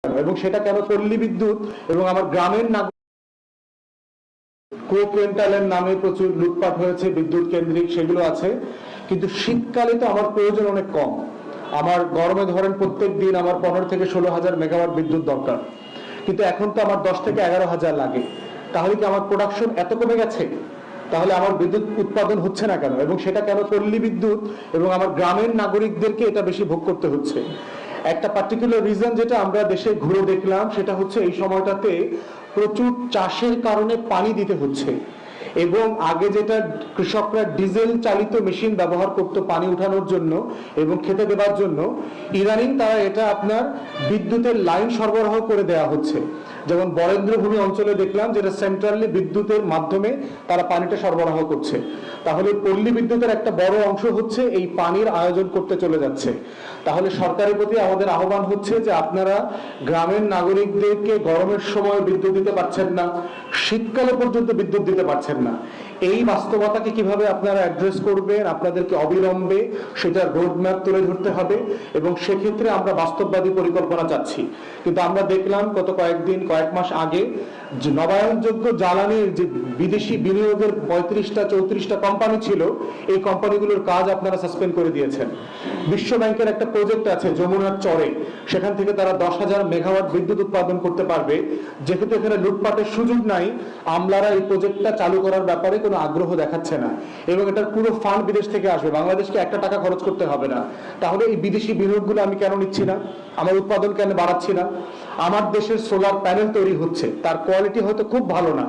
এবং সেটা কেন পল্লী বিদ্যুৎ এবং আমার গ্রামের কোয়েন্টালের নামে প্রচুর লুটপাট হয়েছে বিদ্যুৎ কেন্দ্রিক, সেগুলো আছে। কিন্তু শীতকালে তো আমার প্রয়োজন অনেক কম। আমার গরমে ধরেন প্রত্যেক দিন আমার 15 থেকে 16,000 মেগাওয়াট বিদ্যুৎ দরকার, কিন্তু এখন তো আমার 10 থেকে 11,000 লাগে। তাহলে কি আমার প্রোডাকশন এত কমে গেছে? তাহলে আমার বিদ্যুৎ উৎপাদন হচ্ছে না কেন? এবং সেটা কেন পল্লী বিদ্যুৎ এবং আমার গ্রামের নাগরিকদেরকে এটা বেশি ভোগ করতে হচ্ছে? একটা পার্টিকুলার রিজন যেটা আমরা দেশে ঘুরে দেখলাম, সেটা হচ্ছে এই সময়টাতে প্রচুর চাষের কারণে পানি দিতে হচ্ছে। এবং আগে যেটা কৃষকরা ডিজেল চালিত মেশিন ব্যবহার করতো পানি উঠানোর জন্য এবং খেতে দেওয়ার জন্য, ইদানিং তারা এটা আপনার বিদ্যুতের লাইন সরবরাহ করে দেওয়া হচ্ছে। যেমন বরেন্দ্রভূমি অঞ্চলে দেখলাম যেটা সেন্ট্রালি বিদ্যুতের মাধ্যমে তারা পানিটা সরবরাহ করছে। তাহলে পল্লী বিদ্যুতের একটা বড় অংশ হচ্ছে এই পানির আয়োজন করতে চলে যাচ্ছে। তাহলে সরকারের প্রতি আমাদের আহ্বান হচ্ছে যে আপনারা গ্রামের নাগরিকদেরকে গরমের সময় বিদ্যুৎ দিতে পারছেন না, শীতকালে পর্যন্ত বিদ্যুৎ দিতে পারছেন না। এই বাস্তবতাকে কিভাবে আপনারা অ্যাড্রেস করবেন, আপনাদেরকে অবিলম্বে সেটার রোডম্যাপ তুলে ধরতে হবে এবং সেক্ষেত্রে আমরা বাস্তববাদী পরিকল্পনা চাচ্ছি। কিন্তু আমরা দেখলাম গত কয়েক মাস আগে যে নবায়নযোগ্য জ্বালানির যে বিদেশি বিনিয়োগের 35-34টা কোম্পানি ছিল, এই কোম্পানিগুলোর কাজ আপনারা সাসপেন্ড করে দিয়েছেন। বিশ্ব ব্যাংকের একটা প্রজেক্ট আছে যমুনার চরে, সেখান থেকে তারা 10,000 মেগাওয়াট বিদ্যুৎ উৎপাদন করতে পারবে। যেহেতু এখানে লুটপাটের সুযোগ নাই, আমলারা এই প্রজেক্টটা চালু করার ব্যাপারে কোনো আগ্রহ দেখাচ্ছে না এবং এটার পুরো ফান্ড বিদেশ থেকে আসবে, বাংলাদেশকে একটা টাকা খরচ করতে হবে না। তাহলে এই বিদেশি বিনিয়োগগুলো আমি কেন নিচ্ছি না? আমার উৎপাদন কেন বাড়াচ্ছি না? আমার দেশের সোলার প্যানেল তৈরি হচ্ছে, তার কোয়ালিটি হয়তো খুব ভালো না,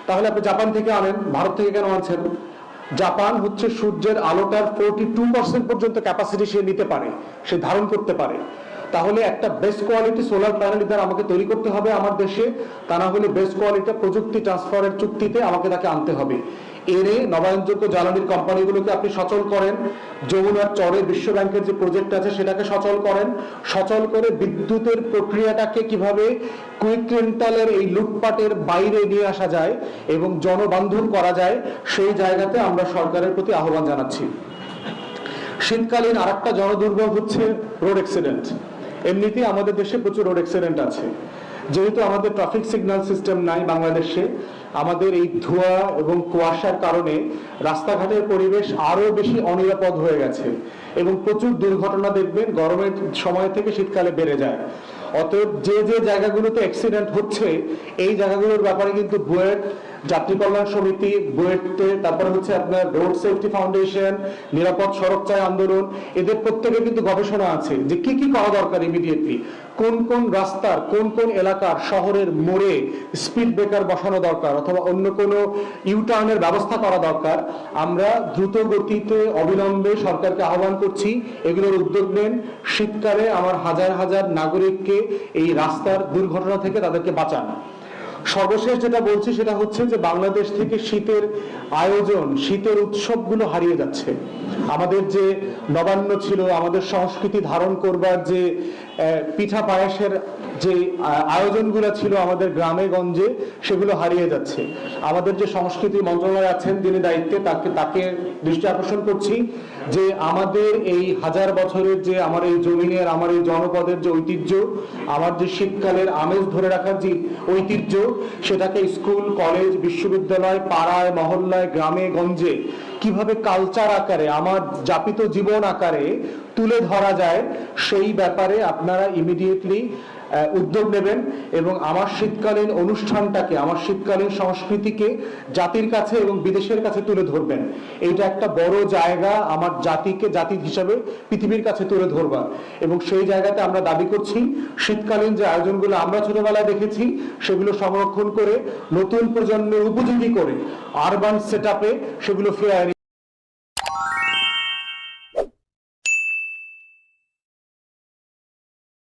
তাহলে আপনি জাপান থেকে আনেন, ভারত থেকে কেন আনছেন? জাপান হচ্ছে সূর্যের আলোটার 42% পর্যন্ত ক্যাপাসিটি সে নিতে পারে, সে ধারণ করতে পারে। তাহলে একটা best quality solar panel either আমাকে তৈরি করতে হবে আমার দেশে, তা না হলে বেস্ট কোয়ালিটি প্রযুক্তি ট্রান্সফারের চুক্তিতে আমাকে তাকে আনতে হবে। এনে নবায়নযোগ্য জ্বালানির কোম্পানিগুলোকে আপনি সচল করেন, যমুনার চরে বিশ্ব ব্যাংকের যে প্রজেক্ট আছে সেটাকে সচল করেন, সচল করে বিদ্যুতের প্রক্রিয়াটাকে কিভাবে কুইন্টালের এই লুটপাটের বাইরে নিয়ে আসা যায় এবং জনবান্ধব করা যায়, সেই জায়গাতে আমরা সরকারের প্রতি আহ্বান জানাচ্ছি। শীতকালীন আরেকটা জনদুর্ভোগ হচ্ছে রোড অ্যাক্সিডেন্ট। এমনিতেই আমাদের দেশে প্রচুর রোড অ্যাক্সিডেন্ট আছে। যেহেতু আমাদের ট্রাফিক সিগন্যাল সিস্টেম নাই বাংলাদেশে, আমাদের এই ধোঁয়া এবং কুয়াশার কারণে রাস্তাঘাটের পরিবেশ আরো বেশি অনিরাপদ হয়ে গেছে এবং প্রচুর দুর্ঘটনা দেখবেন গরমের সময় থেকে শীতকালে বেড়ে যায়। অতএব যে যে জায়গাগুলোতে অ্যাক্সিডেন্ট হচ্ছে, এই জায়গাগুলোর ব্যাপারে কিন্তু বুয়েট যাত্রী কল্যাণ সমিতি, বুয়েটে তারপরে হচ্ছে আপনার রোড সেফটি ফাউন্ডেশন, নিরাপদ সড়ক চাই আন্দোলন, এদের প্রত্যেকে কিন্তু গবেষণা আছে যে কি কি করা দরকার ইমিডিয়েটলি, কোন কোন রাস্তার কোন কোন এলাকার শহরের মোড়ে স্পিড ব্রেকার বসানো দরকার অথবা অন্য কোনো ইউটার্নের ব্যবস্থা করা দরকার। আমরা দ্রুত গতিতে অবিলম্বে সরকারকে আহ্বান করছি এগুলোর উদ্যোগ নেন। শীতকালে আমার হাজার হাজার নাগরিককে এই রাস্তার দুর্ঘটনা থেকে তাদেরকে বাঁচান। সর্বশেষ যেটা বলছি সেটা হচ্ছে যে বাংলাদেশ থেকে শীতের আয়োজন, শীতের উৎসবগুলো হারিয়ে যাচ্ছে। আমাদের যে নবান্ন ছিল, আমাদের সংস্কৃতি ধারণ করবার যে পিঠা পায়েসের যে আয়োজনগুলো ছিল আমাদের গ্রামে গঞ্জে, সেগুলো হারিয়ে যাচ্ছে। আমাদের যে সংস্কৃতি মন্ত্রণালয় আছেন যিনি দায়িত্বে, তাকে দৃষ্টি আকর্ষণ করছি যে আমাদের এই হাজার বছরের যে আমার এই জমিনের, আমার এই জনপদের যে ঐতিহ্য, আমার যে শীতকালের আমেজ ধরে রাখার যে ঐতিহ্য, সেটাকে স্কুল, কলেজ, বিশ্ববিদ্যালয়, পাড়ায়, মহল্লায়, গ্রামে গঞ্জে কিভাবে কালচার আকারে, আমার যাপিত জীবন আকারে তুলে ধরা যায়, সেই ব্যাপারে আপনারা ইমিডিয়েটলি উদ্যোগ নেবেন এবং আমার শীতকালীন অনুষ্ঠানটাকে, আমার শীতকালীন সংস্কৃতিকে জাতির কাছে এবং বিদেশের কাছে তুলে ধরবেন। এইটা একটা বড় জায়গা আমার জাতিকে জাতি হিসাবে পৃথিবীর কাছে তুলে ধরবার, এবং সেই জায়গাতে আমরা দাবি করছি শীতকালীন যে আয়োজনগুলো আমরা ছোটবেলায় দেখেছি সেগুলো সংরক্ষণ করে নতুন প্রজন্মের উপযোগী করে আরবান সেটআপে সেগুলো ফিরে